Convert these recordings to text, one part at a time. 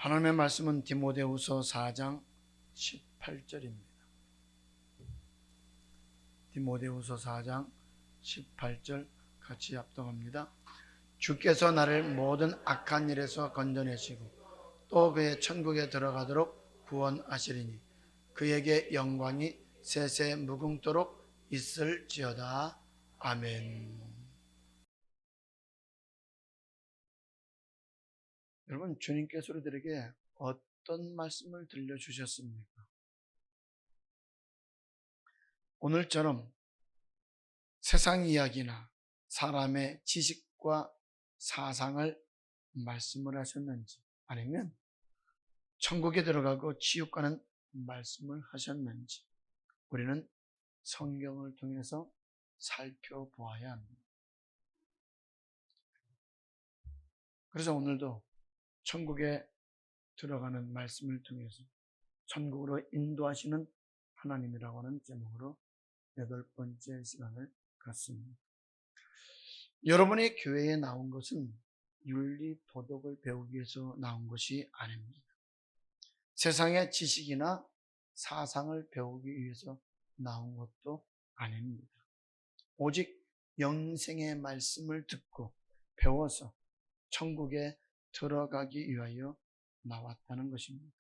하나님의 말씀은 디모데후서 4장 18절입니다. 디모데후서 4장 18절 같이 합독합니다. 주께서 나를 모든 악한 일에서 건져내시고 또 그의 천국에 들어가도록 구원하시리니 그에게 영광이 세세 무궁토록 있을지어다. 아멘. 여러분, 주님께서 우리들에게 어떤 말씀을 들려주셨습니까? 오늘처럼 세상 이야기나 사람의 지식과 사상을 말씀을 하셨는지, 아니면 천국에 들어가고 지옥 가는 말씀을 하셨는지 우리는 성경을 통해서 살펴보아야 합니다. 그래서 오늘도 천국에 들어가는 말씀을 통해서 천국으로 인도하시는 하나님이라고 하는 제목으로 8번째 시간을 갖습니다. 여러분이 교회에 나온 것은 윤리 도덕을 배우기 위해서 나온 것이 아닙니다. 세상의 지식이나 사상을 배우기 위해서 나온 것도 아닙니다. 오직 영생의 말씀을 듣고 배워서 천국에 들어가기 위하여 나왔다는 것입니다.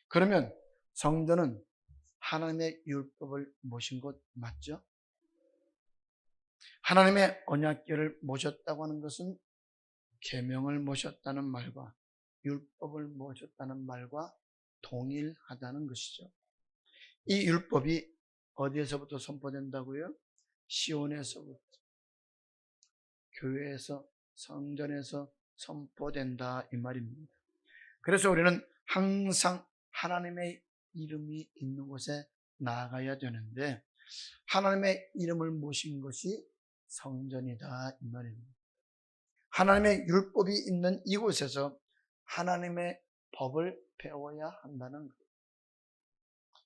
그러면 성전은 하나님의 율법을 모신 것 맞죠? 하나님의 언약궤를 모셨다고 하는 것은 계명을 모셨다는 말과 율법을 모셨다는 말과 동일하다는 것이죠. 이 율법이 어디에서부터 선포된다고요? 시온에서부터, 교회에서, 성전에서 선포된다 이 말입니다. 그래서 우리는 항상 하나님의 이름이 있는 곳에 나아가야 되는데 하나님의 이름을 모신 것이 성전이다 이 말입니다. 하나님의 율법이 있는 이곳에서 하나님의 법을 배워야 한다는 거예요.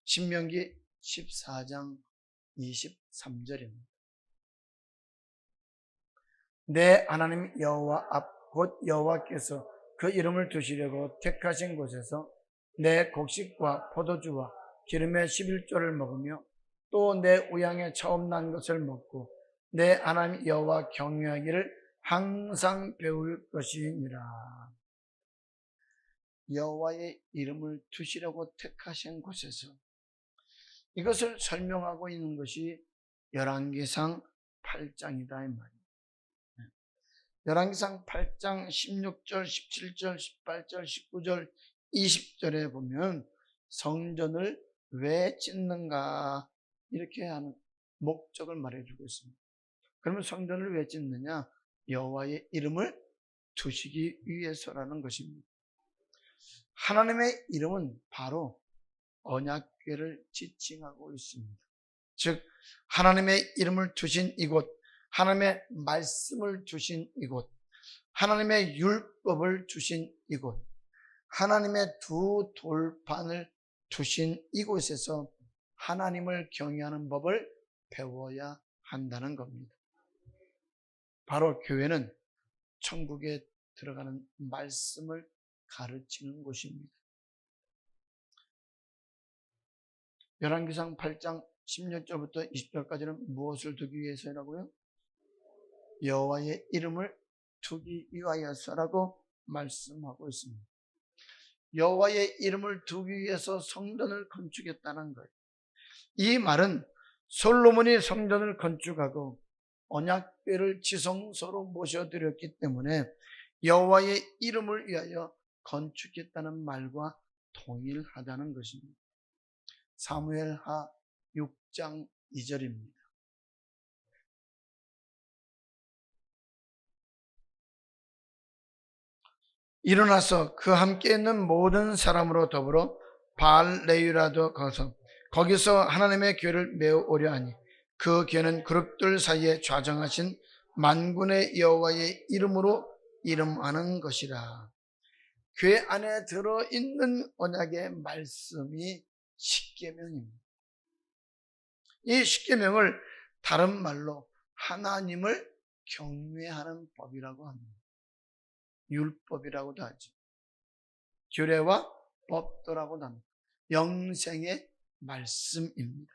신명기 14장 23절입니다. 내 하나님 여호와 앞 곧 여호와께서 그 이름을 두시려고 택하신 곳에서 내 곡식과 포도주와 기름의 11조를 먹으며 또 내 우양에 처음 난 것을 먹고 내 하나님 여호와 경외하기를 항상 배울 것이니라. 여호와의 이름을 두시려고 택하신 곳에서, 이것을 설명하고 있는 것이 열왕기상 8장이다 이 말이에요. 열왕기상 8장 16절, 17절, 18절, 19절, 20절에 보면 성전을 왜 짓는가 이렇게 하는 목적을 말해주고 있습니다. 그러면 성전을 왜 짓느냐? 여호와의 이름을 두시기 위해서라는 것입니다. 하나님의 이름은 바로 언약궤를 지칭하고 있습니다. 즉 하나님의 이름을 두신 이곳, 하나님의 말씀을 주신 이곳, 하나님의 율법을 주신 이곳, 하나님의 두 돌판을 두신 이곳에서 하나님을 경외하는 법을 배워야 한다는 겁니다. 바로 교회는 천국에 들어가는 말씀을 가르치는 곳입니다. 열왕기상 8장 16절부터 20절까지는 무엇을 두기 위해서라고요? 여호와의 이름을 두기 위하여서라고 말씀하고 있습니다. 여호와의 이름을 두기 위해서 성전을 건축했다는 거예요. 이 말은 솔로몬이 성전을 건축하고 언약궤를 지성소로 모셔드렸기 때문에 여호와의 이름을 위하여 건축했다는 말과 동일하다는 것입니다. 사무엘하 6장 2절입니다. 일어나서 그 함께 있는 모든 사람으로 더불어 바알레위라도 가서 거기서 하나님의 궤를 메어오려 하니 그 궤는 그룹들 사이에 좌정하신 만군의 여호와의 이름으로 이름하는 것이라. 궤 안에 들어있는 언약의 말씀이 십계명입니다. 이 십계명을 다른 말로 하나님을 경외하는 법이라고 합니다. 율법이라고도 하죠. 규례와 법도라고 합니다. 영생의 말씀입니다.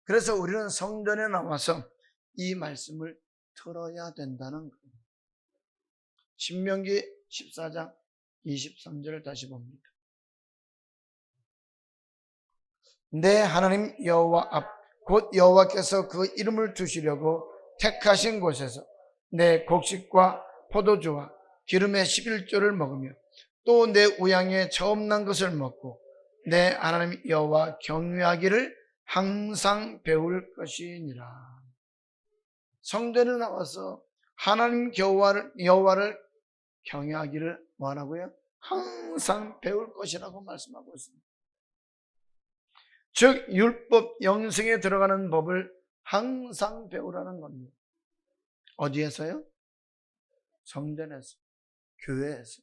그래서 우리는 성전에 나와서 이 말씀을 들어야 된다는 거예요. 신명기 14장 23절을 다시 봅니다. 내 하나님 여호와 앞 곧 여호와께서 그 이름을 두시려고 택하신 곳에서 내 곡식과 포도주와 기름의 11조를 먹으며 또 내 우양에 처음 난 것을 먹고 내 하나님 여호와 경외하기를 항상 배울 것이니라. 성전에 나와서 하나님 여호와를 경외하기를 뭐라고요? 항상 배울 것이라고 말씀하고 있습니다. 즉 율법 영생에 들어가는 법을 항상 배우라는 겁니다. 어디에서요? 성전에서, 교회에서.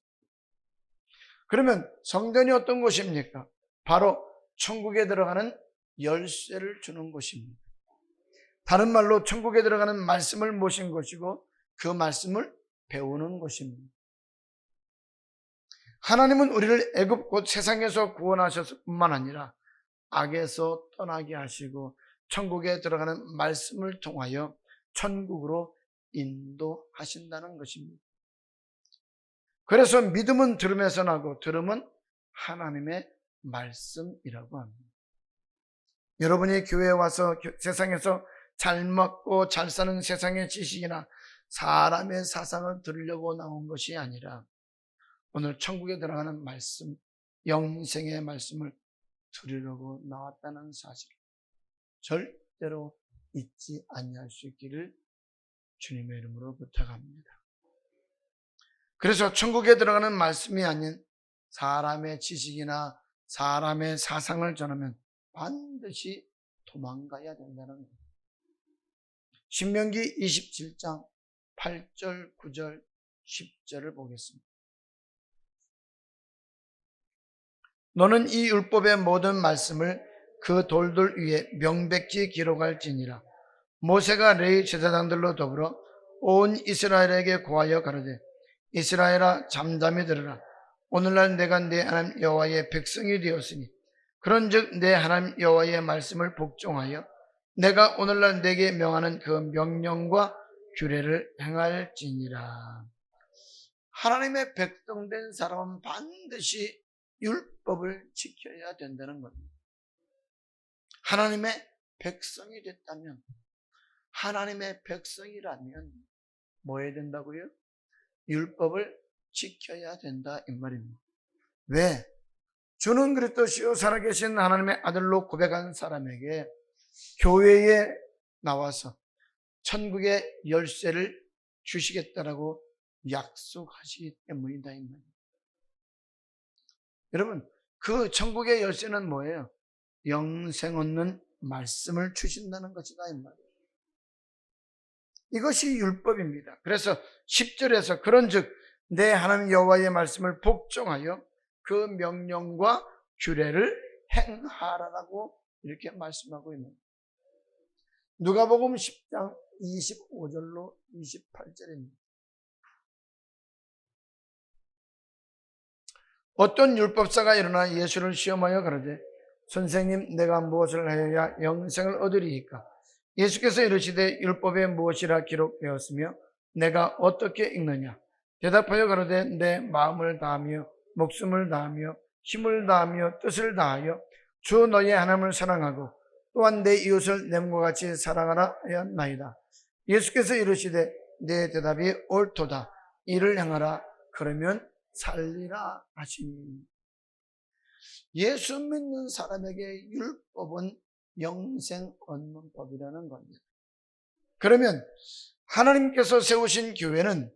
그러면 성전이 어떤 곳입니까? 바로 천국에 들어가는 열쇠를 주는 곳입니다. 다른 말로 천국에 들어가는 말씀을 모신 것이고 그 말씀을 배우는 곳입니다. 하나님은 우리를 애굽 곧 세상에서 구원하셨을 뿐만 아니라 악에서 떠나게 하시고 천국에 들어가는 말씀을 통하여 천국으로 인도하신다는 것입니다. 그래서 믿음은 들음에서 나고 들음은 하나님의 말씀이라고 합니다. 여러분이 교회에 와서 세상에서 잘 먹고 잘 사는 세상의 지식이나 사람의 사상을 들으려고 나온 것이 아니라 오늘 천국에 들어가는 말씀, 영생의 말씀을 들으려고 나왔다는 사실 절대로 잊지 아니할 수 있기를 주님의 이름으로 부탁합니다. 그래서 천국에 들어가는 말씀이 아닌 사람의 지식이나 사람의 사상을 전하면 반드시 도망가야 된다는 거예요. 신명기 27장 8절, 9절, 10절을 보겠습니다. 너는 이 율법의 모든 말씀을 그 돌들 위에 명백히 기록할지니라. 모세가 레위 제사장들로 더불어 온 이스라엘에게 고하여 가로되 이스라엘아 잠잠히 들으라. 오늘날 내가 내 하나님 여호와의 백성이 되었으니 그런즉 내 하나님 여호와의 말씀을 복종하여 내가 오늘날 내게 명하는 그 명령과 규례를 행할지니라. 하나님의 백성된 사람은 반드시 율법을 지켜야 된다는 겁니다. 하나님의 백성이 됐다면, 하나님의 백성이라면 뭐 해야 된다고요? 율법을 지켜야 된다 이 말입니다. 왜? 주는 그리스도시요 살아계신 하나님의 아들로 고백한 사람에게 교회에 나와서 천국의 열쇠를 주시겠다라고 약속하시기 때문이다 이 말입니다. 여러분, 그 천국의 열쇠는 뭐예요? 영생 얻는 말씀을 주신다는 것이다 이 말이에요. 이것이 율법입니다. 그래서 10절에서 그런즉 내 하나님 여호와의 말씀을 복종하여 그 명령과 규례를 행하라라고 이렇게 말씀하고 있는 거예요. 누가복음 10장 25절로 28절입니다. 어떤 율법사가 일어나 예수를 시험하여 가로되 선생님 내가 무엇을 하여야 영생을 얻으리이까? 예수께서 이르시되 율법에 무엇이라 기록되었으며 내가 어떻게 읽느냐? 대답하여 가로되 내 마음을 다하며 목숨을 다하며 힘을 다하며 뜻을 다하여 주 너의 하나님을 사랑하고 또한 내 이웃을 내 몸과 같이 사랑하라 하였나이다. 예수께서 이르시되 내 대답이 옳도다. 이를 행하라. 그러면 살리라 하시니. 예수 믿는 사람에게 율법은 영생 얻는 법이라는 겁니다. 그러면 하나님께서 세우신 교회는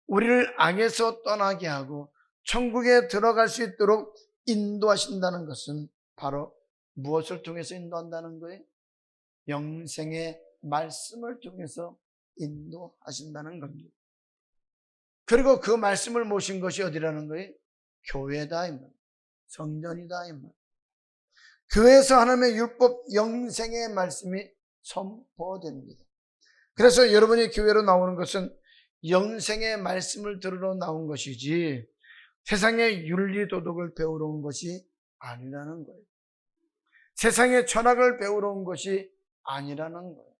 우리를 악에서 떠나게 하고 천국에 들어갈 수 있도록 인도하신다는 것은 바로 무엇을 통해서 인도한다는 거예요? 영생의 말씀을 통해서 인도하신다는 겁니다. 그리고 그 말씀을 모신 것이 어디라는 거예요? 교회다 이 말이에요. 성전이다 이 말이에요. 교회에서 하나님의 율법 영생의 말씀이 선포됩니다. 그래서 여러분이 교회로 나오는 것은 영생의 말씀을 들으러 나온 것이지 세상의 윤리 도덕을 배우러 온 것이 아니라는 거예요. 세상의 철학을 배우러 온 것이 아니라는 거예요.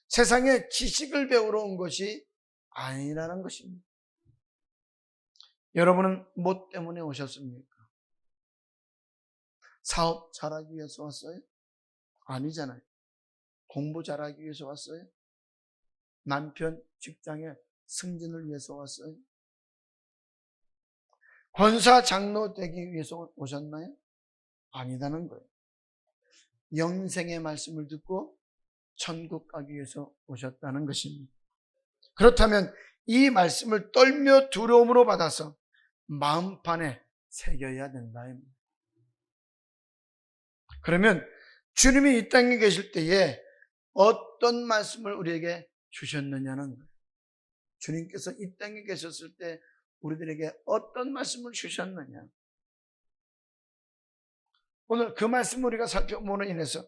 세상의 지식을 배우러 온 것이 아니라는 것입니다. 여러분은 뭐 때문에 오셨습니까? 사업 잘하기 위해서 왔어요? 아니잖아요. 공부 잘하기 위해서 왔어요? 남편 직장의 승진을 위해서 왔어요? 권사 장로 되기 위해서 오셨나요? 아니다는 거예요. 영생의 말씀을 듣고 천국 가기 위해서 오셨다는 것입니다. 그렇다면 이 말씀을 떨며 두려움으로 받아서 마음판에 새겨야 된다. 그러면 주님이 이 땅에 계실 때에 어떤 말씀을 우리에게 주셨느냐는 거예요. 주님께서 이 땅에 계셨을 때 우리들에게 어떤 말씀을 주셨느냐. 오늘 그 말씀을 우리가 살펴보므로 인해서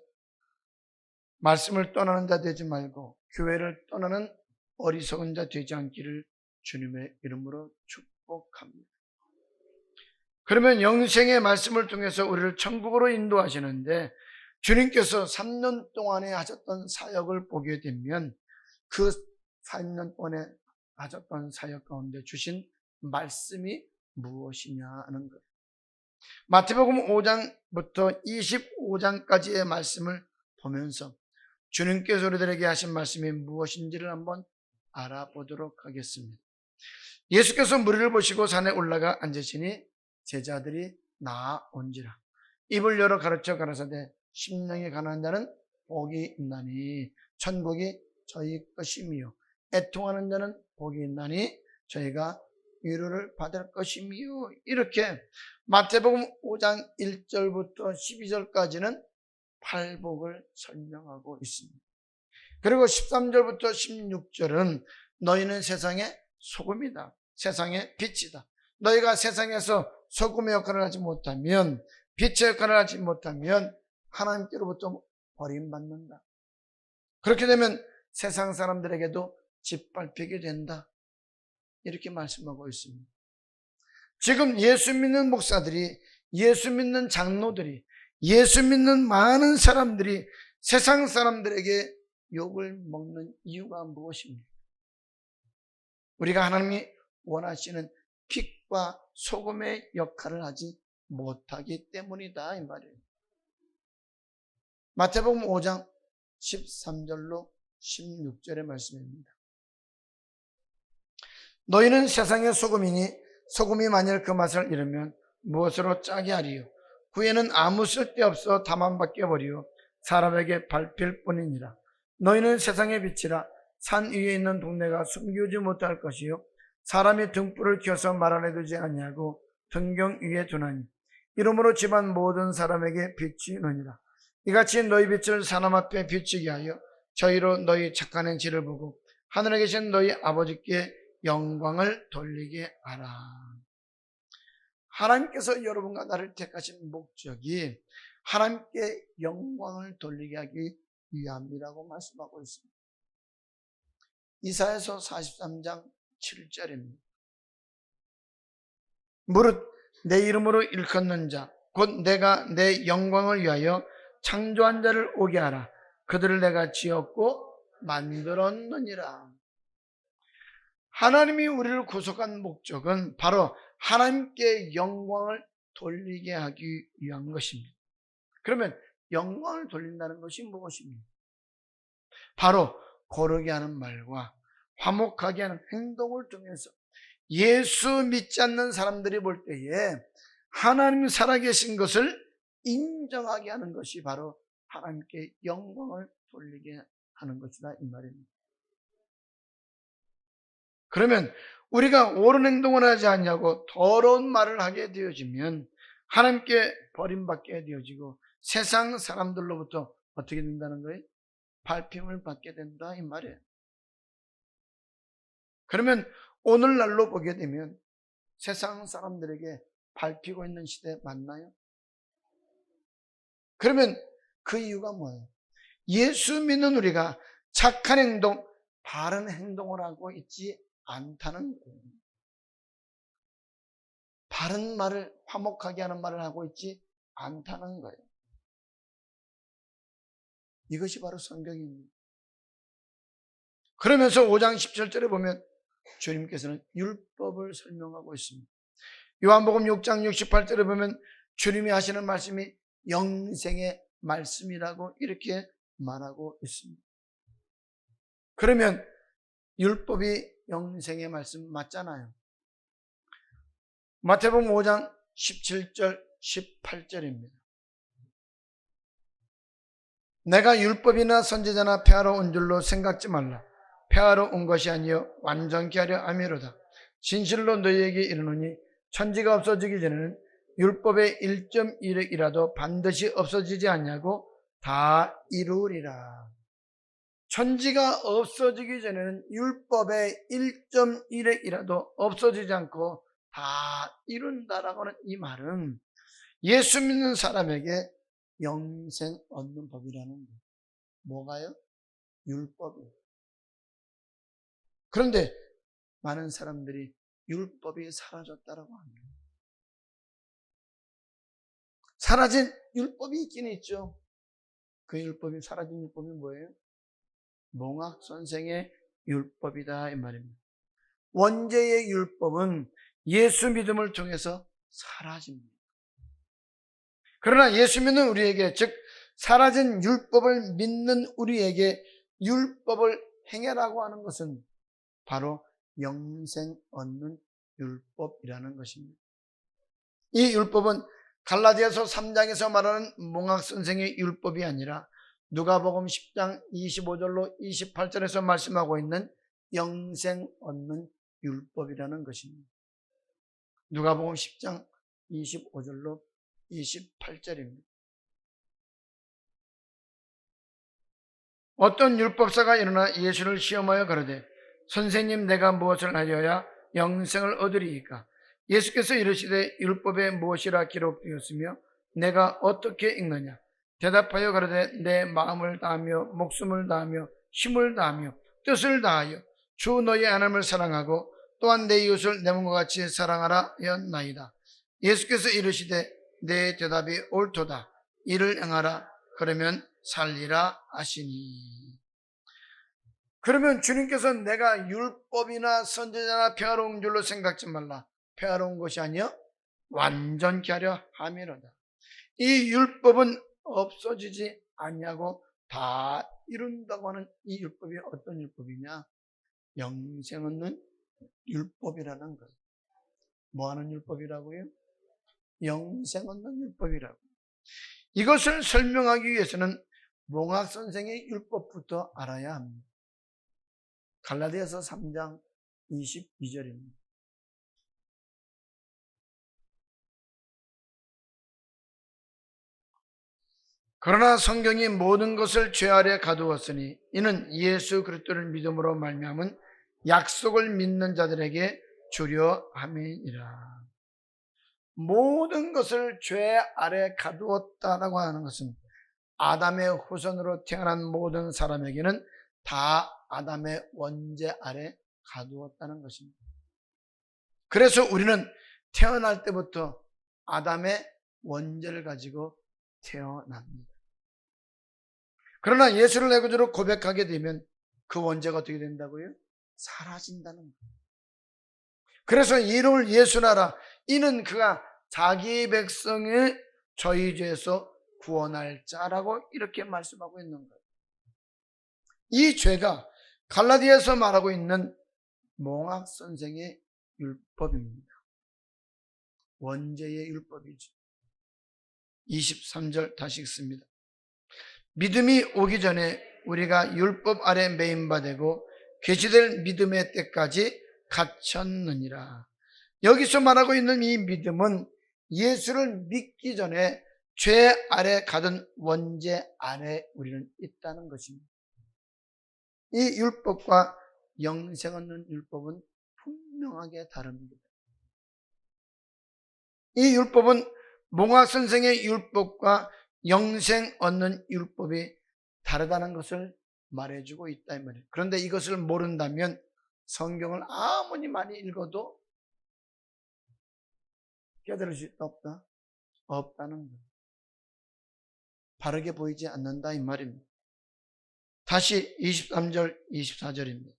말씀을 떠나는 자 되지 말고 교회를 떠나는 어리석은 자 되지 않기를 주님의 이름으로 축복합니다. 그러면 영생의 말씀을 통해서 우리를 천국으로 인도하시는데 주님께서 3년 동안에 하셨던 사역을 보게 되면 그 3년 동안에 하셨던 사역 가운데 주신 말씀이 무엇이냐 하는 거예요. 마태복음 5장부터 25장까지의 말씀을 보면서 주님께서 우리들에게 하신 말씀이 무엇인지를 한번 알아보도록 하겠습니다. 예수께서 무리를 보시고 산에 올라가 앉으시니 제자들이 나아온지라. 입을 열어 가르쳐 가라사대 심령이 가난한 자는 복이 있나니 천국이 저희 것이며 애통하는 자는 복이 있나니 저희가 위로를 받을 것이며. 이렇게 마태복음 5장 1절부터 12절까지는 팔복을 설명하고 있습니다. 그리고 13절부터 16절은 너희는 세상의 소금이다. 세상의 빛이다. 너희가 세상에서 소금의 역할을 하지 못하면, 빛의 역할을 하지 못하면 하나님께로부터 버림받는다. 그렇게 되면 세상 사람들에게도 짓밟히게 된다. 이렇게 말씀하고 있습니다. 지금 예수 믿는 목사들이, 예수 믿는 장로들이, 예수 믿는 많은 사람들이 세상 사람들에게 욕을 먹는 이유가 무엇입니까? 우리가 하나님이 원하시는 빛과 소금의 역할을 하지 못하기 때문이다 이 말이에요. 마태복음 5장 13절로 16절의 말씀입니다. 너희는 세상의 소금이니 소금이 만일 그 맛을 잃으면 무엇으로 짜게 하리요? 후에는 아무 쓸데없어 다만 바뀌어버리요 사람에게 밟힐 뿐이니라. 너희는 세상의 빛이라. 산 위에 있는 동네가 숨기지 못할 것이요 사람이 등불을 켜서 말 안에 두지 아니하고 등경 위에 두나니 이러므로 집안 모든 사람에게 빛이 나니라. 이같이 너희 빛을 사람 앞에 비추게 하여 저희로 너희 착한 행실을 보고 하늘에 계신 너희 아버지께 영광을 돌리게 하라. 하나님께서 여러분과 나를 택하신 목적이 하나님께 영광을 돌리게 하기 위함이라고 말씀하고 있습니다. 이사야서 43장 7절입니다. 무릇 내 이름으로 일컫는 자 곧 내가 내 영광을 위하여 창조한 자를 오게 하라. 그들을 내가 지었고 만들었느니라. 하나님이 우리를 구속한 목적은 바로 하나님께 영광을 돌리게 하기 위한 것입니다. 그러면 영광을 돌린다는 것이 무엇입니까? 바로 거룩히 하는 말과 화목하게 하는 행동을 통해서 예수 믿지 않는 사람들이 볼 때에 하나님이 살아계신 것을 인정하게 하는 것이 바로 하나님께 영광을 돌리게 하는 것이다 이 말입니다. 그러면 우리가 옳은 행동을 하지 않냐고 더러운 말을 하게 되어지면 하나님께 버림받게 되어지고 세상 사람들로부터 어떻게 된다는 거예요? 밟힘을 받게 된다 이 말이에요. 그러면 오늘날로 보게 되면 세상 사람들에게 밟히고 있는 시대 맞나요? 그러면 그 이유가 뭐예요? 예수 믿는 우리가 착한 행동, 바른 행동을 하고 있지 않다는 거예요. 바른 말을, 화목하게 하는 말을 하고 있지 않다는 거예요. 이것이 바로 성경입니다. 그러면서 5장 17절에 보면 주님께서는 율법을 설명하고 있습니다. 요한복음 6장 68절에 보면 주님이 하시는 말씀이 영생의 말씀이라고 이렇게 말하고 있습니다. 그러면 율법이 영생의 말씀 맞잖아요. 마태복음 5장 17절 18절입니다. 내가 율법이나 선지자나 폐하러 온 줄로 생각지 말라. 폐하러 온 것이 아니요 완전케 하려 함이로다. 진실로 너희에게 이르노니 천지가 없어지기 전에는 율법의 1.1획이라도 반드시 없어지지 않냐고 다 이루리라. 천지가 없어지기 전에는 율법의 1.1획이라도 없어지지 않고 다 이룬다라고 하는 이 말은 예수 믿는 사람에게 영생 얻는 법이라는 거예요. 뭐가요? 율법이에요. 그런데 많은 사람들이 율법이 사라졌다라고 합니다. 사라진 율법이 있긴 있죠. 그 율법이, 사라진 율법이 뭐예요? 몽학 선생의 율법이다 이 말입니다. 원죄의 율법은 예수 믿음을 통해서 사라집니다. 그러나 예수 믿는 우리에게, 즉 사라진 율법을 믿는 우리에게 율법을 행해라고 하는 것은 바로 영생 얻는 율법이라는 것입니다. 이 율법은 갈라디아서 3장에서 말하는 몽학 선생의 율법이 아니라 누가복음 10장 25절로 28절에서 말씀하고 있는 영생 얻는 율법이라는 것입니다. 누가복음 10장 25절로 28절입니다. 어떤 율법사가 일어나 예수를 시험하여 가로되 선생님, 내가 무엇을 하여야 영생을 얻으리이까? 예수께서 이르시되 율법에 무엇이라 기록되었으며 내가 어떻게 읽느냐? 대답하여 가로되 내 마음을 다하며 목숨을 다하며 힘을 다하며 뜻을 다하여 주 너희 하나님을 사랑하고 또한 내 이웃을 내 몸과 같이 사랑하라 하였나이다. 예수께서 이르시되 내 대답이 옳도다. 이를 행하라. 그러면 살리라 하시니. 그러면 주님께서 내가 율법이나 선지자나 폐하러 온 줄로 생각지 말라. 폐하러 온 것이 아니여 완전케 하려 함이로다. 이 율법은 없어지지 않냐고 다 이룬다고 하는 이 율법이 어떤 율법이냐? 영생 얻는 율법이라는 거예요. 뭐 하는 율법이라고요? 영생 얻는 율법이라고. 이것을 설명하기 위해서는 몽학 선생의 율법부터 알아야 합니다. 갈라디아서 3장 22절입니다. 그러나 성경이 모든 것을 죄 아래 가두었으니 이는 예수 그리스도를 믿음으로 말미암은 약속을 믿는 자들에게 주려 함이니라. 모든 것을 죄 아래 가두었다라고 하는 것은 아담의 후손으로 태어난 모든 사람에게는 다 아담의 원죄 아래 가두었다는 것입니다. 그래서 우리는 태어날 때부터 아담의 원죄를 가지고 태어납니다. 그러나 예수를 내 구주로 고백하게 되면 그 원죄가 어떻게 된다고요? 사라진다는 거예요. 그래서 이름을 예수나라, 이는 그가 자기 백성을 저희 죄에서 구원할 자라고 이렇게 말씀하고 있는 거예요. 이 죄가 갈라디아에서 말하고 있는 몽학 선생의 율법입니다. 원죄의 율법이죠. 23절 다시 읽습니다. 믿음이 오기 전에 우리가 율법 아래 매인바 되고 계시될 믿음의 때까지 갇혔느니라. 여기서 말하고 있는 이 믿음은 예수를 믿기 전에 죄 아래 가던 원죄 아래 우리는 있다는 것입니다. 이 율법과 영생 얻는 율법은 분명하게 다릅니다. 이 율법은 몽학 선생의 율법과 영생 얻는 율법이 다르다는 것을 말해주고 있다 이 말이에요. 그런데 이것을 모른다면 성경을 아무리 많이 읽어도 깨달을 수 있다 없다? 없다는 거예요. 바르게 보이지 않는다 이 말입니다. 다시 23절 24절입니다.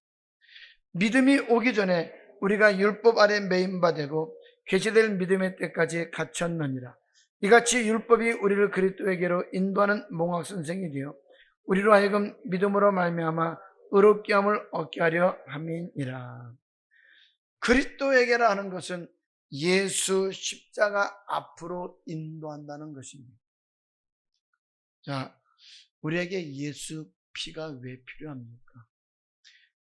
믿음이 오기 전에 우리가 율법 아래 매임바 되고 계시될 믿음의 때까지 갇혔느니라. 이같이 율법이 우리를 그리스도에게로 인도하는 몽학선생이 되어 우리로 하여금 믿음으로 말미암아 의롭게 함을 얻게 하려 함이니라. 그리스도에게라 하는 것은 예수 십자가 앞으로 인도한다는 것입니다. 자, 우리에게 예수 피가 왜 필요합니까?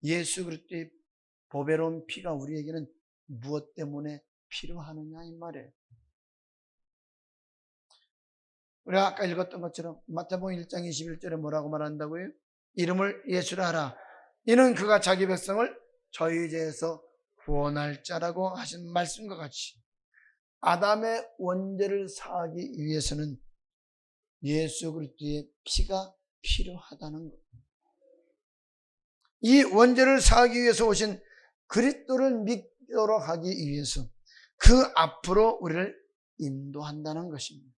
예수 그리스도의 보배로운 피가 우리에게는 무엇 때문에 필요하느냐 이 말이에요. 우리가 아까 읽었던 것처럼 마태복음 1장 21절에 뭐라고 말한다고요? 이름을 예수라 하라. 이는 그가 자기 백성을 저희 죄에서 구원할 자라고 하신 말씀과 같이 아담의 원죄를 사하기 위해서는 예수 그리스도의 피가 필요하다는 것. 이 원죄를 사하기 위해서 오신 그리스도를 믿도록 하기 위해서 그 앞으로 우리를 인도한다는 것입니다.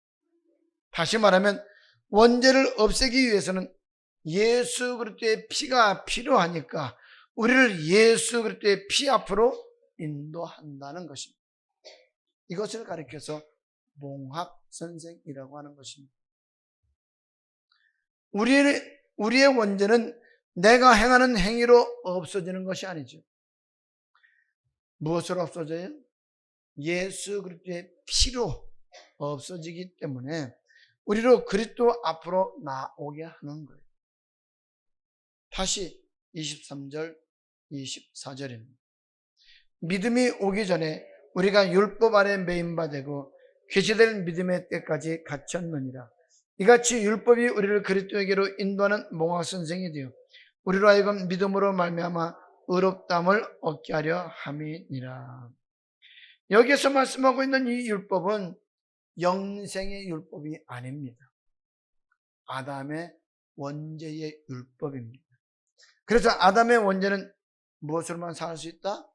다시 말하면 원죄를 없애기 위해서는 예수 그리스도의 피가 필요하니까 우리를 예수 그리스도의 피 앞으로 인도한다는 것입니다. 이것을 가리켜서 몽학선생이라고 하는 것입니다. 우리의 원죄는 내가 행하는 행위로 없어지는 것이 아니죠. 무엇으로 없어져요? 예수 그리스도의 피로 없어지기 때문에 우리로 그리스도 앞으로 나오게 하는 거예요. 다시 23절 24절입니다. 믿음이 오기 전에 우리가 율법 아래 매임바 되고 계시될 믿음의 때까지 갇혔느니라. 이같이 율법이 우리를 그리스도에게로 인도하는 몽학선생이 되어 우리로 하여금 믿음으로 말미암아 의롭다함을 얻게 하려 함이니라. 여기에서 말씀하고 있는 이 율법은 영생의 율법이 아닙니다. 아담의 원죄의 율법입니다. 그래서 아담의 원죄는 무엇으로만 살 수 있다?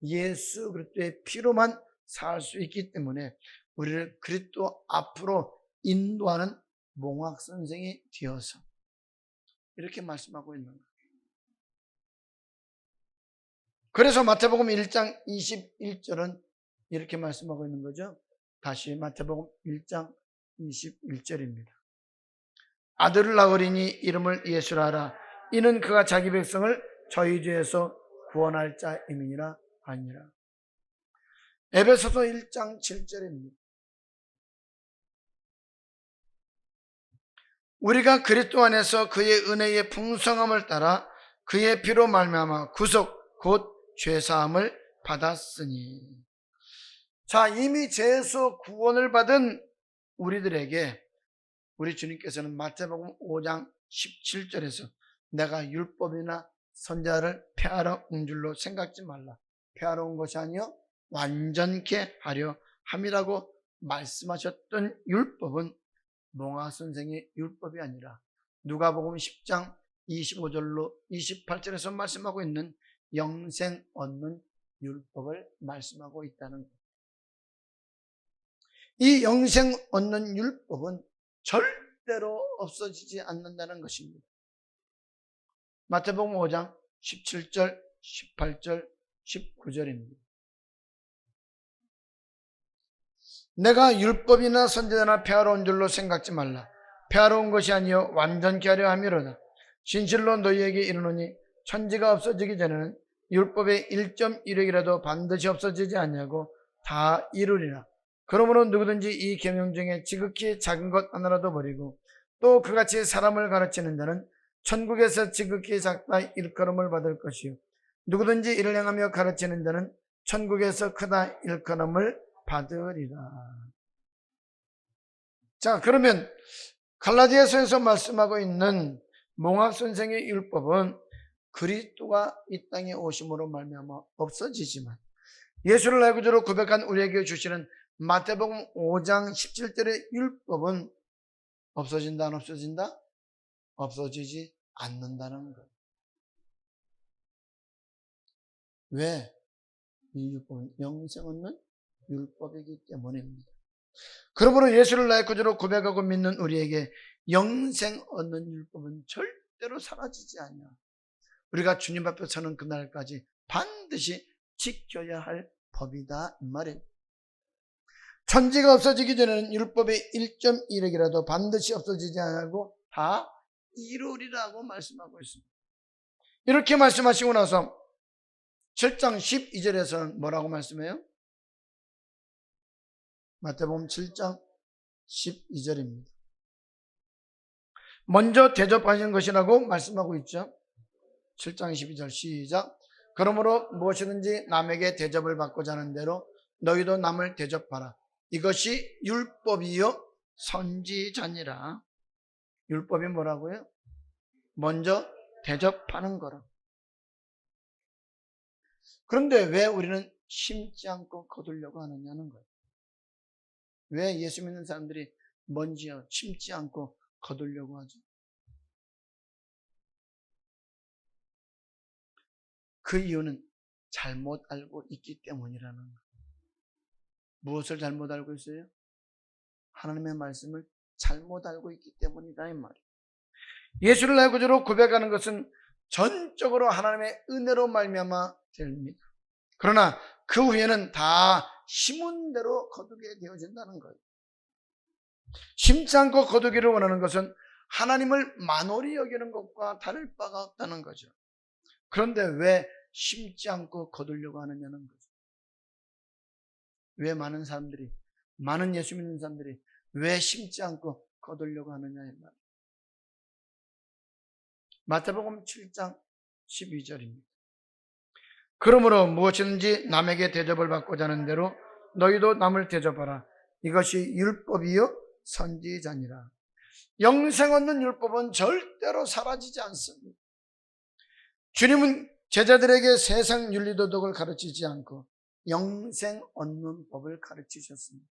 예수 그리스도의 피로만 살 수 있기 때문에 우리를 그리스도 앞으로 인도하는 몽학선생이 되어서 이렇게 말씀하고 있는 거예요. 그래서 마태복음 1장 21절은 이렇게 말씀하고 있는 거죠. 다시 마태복음 1장 21절입니다. 아들을 낳으리니 이름을 예수라 하라. 이는 그가 자기 백성을 저희 죄에서 구원할 자임이니라 아니라. 에베소서 1장 7절입니다. 우리가 그리스도 안에서 그의 은혜의 풍성함을 따라 그의 피로 말미암아 구속 곧 죄사함을 받았으니. 자, 이미 죄에서 구원을 받은 우리들에게 우리 주님께서는 마태복음 5장 17절에서 내가 율법이나 선지자를 폐하러 온 줄로 생각지 말라. 폐하러 온 것이 아니요 완전케 하려 함이라고 말씀하셨던 율법은 몽학선생의 율법이 아니라 누가복음 10장 25절로 28절에서 말씀하고 있는 영생 얻는 율법을 말씀하고 있다는 것. 이 영생 얻는 율법은 절대로 없어지지 않는다는 것입니다. 마태복음 5장 17절, 18절, 19절입니다. 내가 율법이나 선지자나 폐하러 온 줄로 생각지 말라. 폐하러 온 것이 아니요 완전케 하려 함이로다. 진실로 너희에게 이르노니 천지가 없어지기 전에는 율법의 1.1획이라도 반드시 없어지지 아니하고 다 이루리라. 그러므로 누구든지 이 계명 중에 지극히 작은 것 하나라도 버리고 또 그같이 사람을 가르치는 자는 천국에서 지극히 작다 일컬음을 받을 것이요 누구든지 이를 행하며 가르치는 자는 천국에서 크다 일컬음을 받으리라. 자, 그러면 갈라디아서에서 말씀하고 있는 몽학선생의 율법은 그리스도가 이 땅에 오심으로 말미암아 없어지지만 예수를 내 구주로 고백한 우리에게 주시는 마태복음 5장 17절의 율법은 없어진다 안 없어진다? 없어지지 않는다는 거예요. 왜? 이 율법은 영생 얻는 율법이기 때문입니다. 그러므로 예수를 나의 구주로 고백하고 믿는 우리에게 영생 얻는 율법은 절대로 사라지지 않냐. 우리가 주님 앞에 서는 그날까지 반드시 지켜야 할 법이다 이 말입니다. 천지가 없어지기 전에는 율법의 1.1억이라도 반드시 없어지지 않고 다 이루리라고 말씀하고 있습니다. 이렇게 말씀하시고 나서 7장 12절에서는 뭐라고 말씀해요? 마태복음 7장 12절입니다. 먼저 대접하신 것이라고 말씀하고 있죠. 7장 12절 시작. 그러므로 무엇이든지 남에게 대접을 받고자 하는 대로 너희도 남을 대접하라. 이것이 율법이요 선지자니라. 율법이 뭐라고요? 먼저 대접하는 거라. 그런데 왜 우리는 심지 않고 거두려고 하느냐는 거예요. 왜 예수 믿는 사람들이 먼저 심지 않고 거두려고 하죠? 그 이유는 잘못 알고 있기 때문이라는 거예요. 무엇을 잘못 알고 있어요? 하나님의 말씀을 잘못 알고 있기 때문이다 이 말이에요. 예수를 나의 구주로 고백하는 것은 전적으로 하나님의 은혜로 말미암아 됩니다. 그러나 그 후에는 다 심은 대로 거두게 되어진다는 거예요. 심지 않고 거두기를 원하는 것은 하나님을 만홀히 여기는 것과 다를 바가 없다는 거죠. 그런데 왜 심지 않고 거두려고 하느냐는 거죠. 왜 많은 예수 믿는 사람들이 왜 심지 않고 거두려고 하느냐 이 말이에요. 마태복음 7장 12절입니다. 그러므로 무엇이든지 남에게 대접을 받고자 하는 대로 너희도 남을 대접하라. 이것이 율법이요 선지자니라. 영생 얻는 율법은 절대로 사라지지 않습니다. 주님은 제자들에게 세상 윤리도덕을 가르치지 않고 영생 얻는 법을 가르치셨습니다.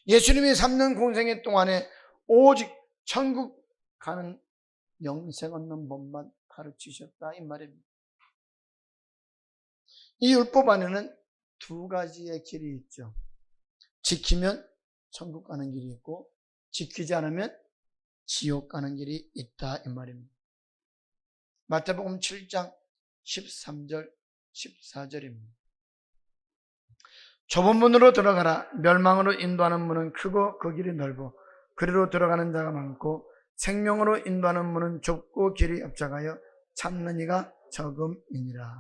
예수님이 3년 공생애 동안에 오직 천국 가는 영생 얻는 법만 가르치셨다 이 말입니다. 이 율법 안에는 두 가지의 길이 있죠. 지키면 천국 가는 길이 있고 지키지 않으면 지옥 가는 길이 있다 이 말입니다. 마태복음 7장 13절 14절입니다. 좁은 문으로 들어가라. 멸망으로 인도하는 문은 크고 그 길이 넓어 그리로 들어가는 자가 많고 생명으로 인도하는 문은 좁고 길이 협착하여 찾는 이가 적음이니라.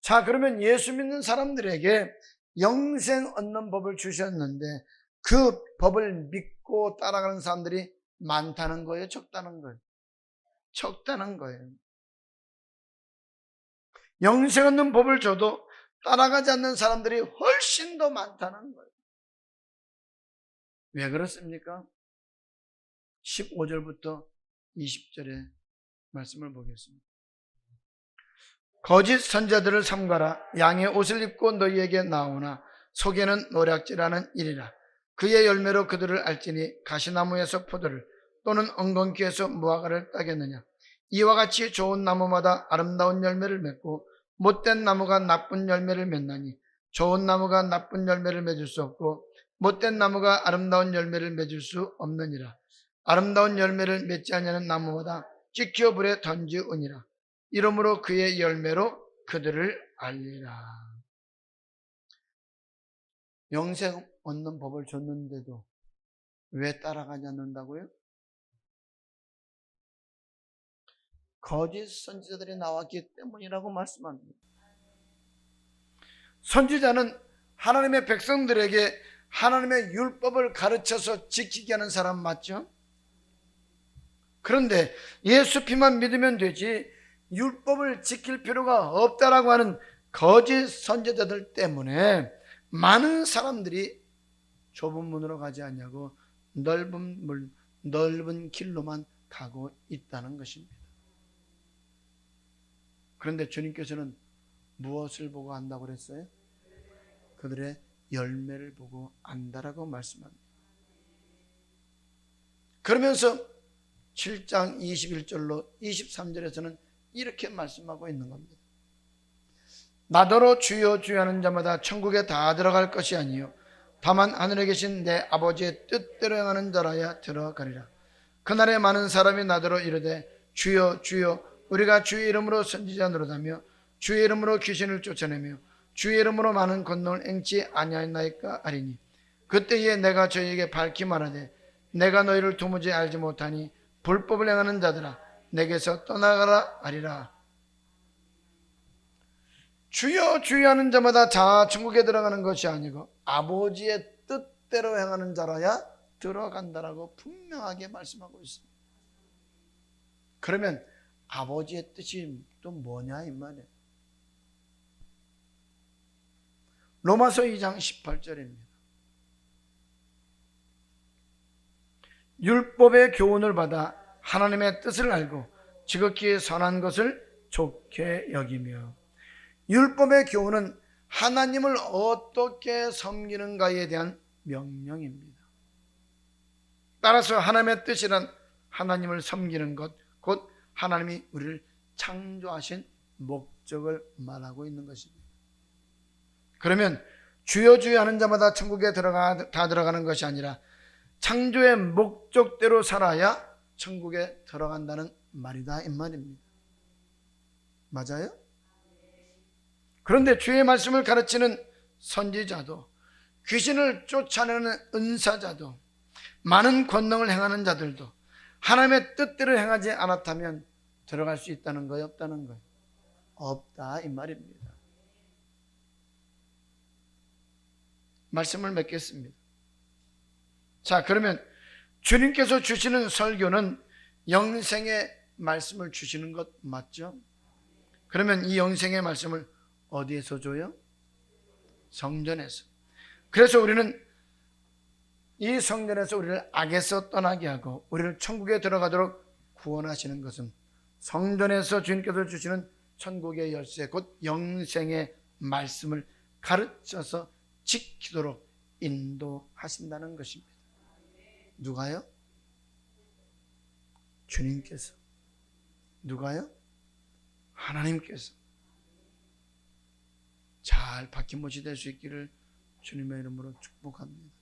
자, 그러면 예수 믿는 사람들에게 영생 얻는 법을 주셨는데 그 법을 믿고 따라가는 사람들이 많다는 거예요? 적다는 거예요? 적다는 거예요. 영생 얻는 법을 줘도 따라가지 않는 사람들이 훨씬 더 많다는 거예요. 왜 그렇습니까? 15절부터 20절의 말씀을 보겠습니다. 거짓 선자들을 삼가라. 양의 옷을 입고 너희에게 나오나 속에는 노략질하는 일이라. 그의 열매로 그들을 알지니 가시나무에서 포도를 또는 엉겅퀴에서 무화과를 따겠느냐. 이와 같이 좋은 나무마다 아름다운 열매를 맺고 못된 나무가 나쁜 열매를 맺나니 좋은 나무가 나쁜 열매를 맺을 수 없고 못된 나무가 아름다운 열매를 맺을 수 없느니라. 아름다운 열매를 맺지 아니하는 나무마다 찍혀 불에 던지우니라. 이러므로 그의 열매로 그들을 알리라. 영생 얻는 법을 줬는데도 왜 따라가지 않는다고요? 거짓 선지자들이 나왔기 때문이라고 말씀합니다. 선지자는 하나님의 백성들에게 하나님의 율법을 가르쳐서 지키게 하는 사람 맞죠? 그런데 예수 피만 믿으면 되지 율법을 지킬 필요가 없다라고 하는 거짓 선지자들 때문에 많은 사람들이 좁은 문으로 가지 않냐고 넓은 길로만 가고 있다는 것입니다. 그런데 주님께서는 무엇을 보고 안다고 그랬어요? 그들의 열매를 보고 안다라고 말씀합니다. 그러면서 7장 21절로 23절에서는 이렇게 말씀하고 있는 겁니다. 나더러 주여 주여 하는 자마다 천국에 다 들어갈 것이 아니요 다만 하늘에 계신 내 아버지의 뜻대로 행하는 자라야 들어가리라. 그날에 많은 사람이 나더러 이르되 주여 주여 우리가 주의 이름으로 선지자 노릇하며 주의 이름으로 귀신을 쫓아내며 주의 이름으로 많은 권능을 행치 아니하였나이까 하리니 그때에 내가 저희에게 밝히 말하되 내가 너희를 도무지 알지 못하니 불법을 행하는 자들아 내게서 떠나가라 하리라. 주여 주여 하는 자마다 자 천국에 들어가는 것이 아니고 아버지의 뜻대로 행하는 자라야 들어간다라고 분명하게 말씀하고 있습니다. 그러면 아버지의 뜻이 또 뭐냐 이 말이에요. 로마서 2장 18절입니다. 율법의 교훈을 받아 하나님의 뜻을 알고 지극히 선한 것을 좋게 여기며. 율법의 교훈은 하나님을 어떻게 섬기는가에 대한 명령입니다. 따라서 하나님의 뜻이란 하나님을 섬기는 것, 곧 하나님이 우리를 창조하신 목적을 말하고 있는 것입니다. 그러면 주여 주여 하는 자마다 천국에 다 들어가는 것이 아니라 창조의 목적대로 살아야 천국에 들어간다는 말이다 이 말입니다. 맞아요? 그런데 주의 말씀을 가르치는 선지자도 귀신을 쫓아내는 은사자도 많은 권능을 행하는 자들도 하나님의 뜻대로 행하지 않았다면 들어갈 수 있다는 거예요? 없다는 거예요? 없다 이 말입니다. 말씀을 맺겠습니다. 자, 그러면 주님께서 주시는 설교는 영생의 말씀을 주시는 것 맞죠? 그러면 이 영생의 말씀을 어디에서 줘요? 성전에서. 그래서 우리는 이 성전에서 우리를 악에서 떠나게 하고 우리를 천국에 들어가도록 구원하시는 것은 성전에서 주님께서 주시는 천국의 열쇠 곧 영생의 말씀을 가르쳐서 지키도록 인도하신다는 것입니다. 누가요? 주님께서. 누가요? 하나님께서. 잘 박힌 못이 될 수 있기를 주님의 이름으로 축복합니다.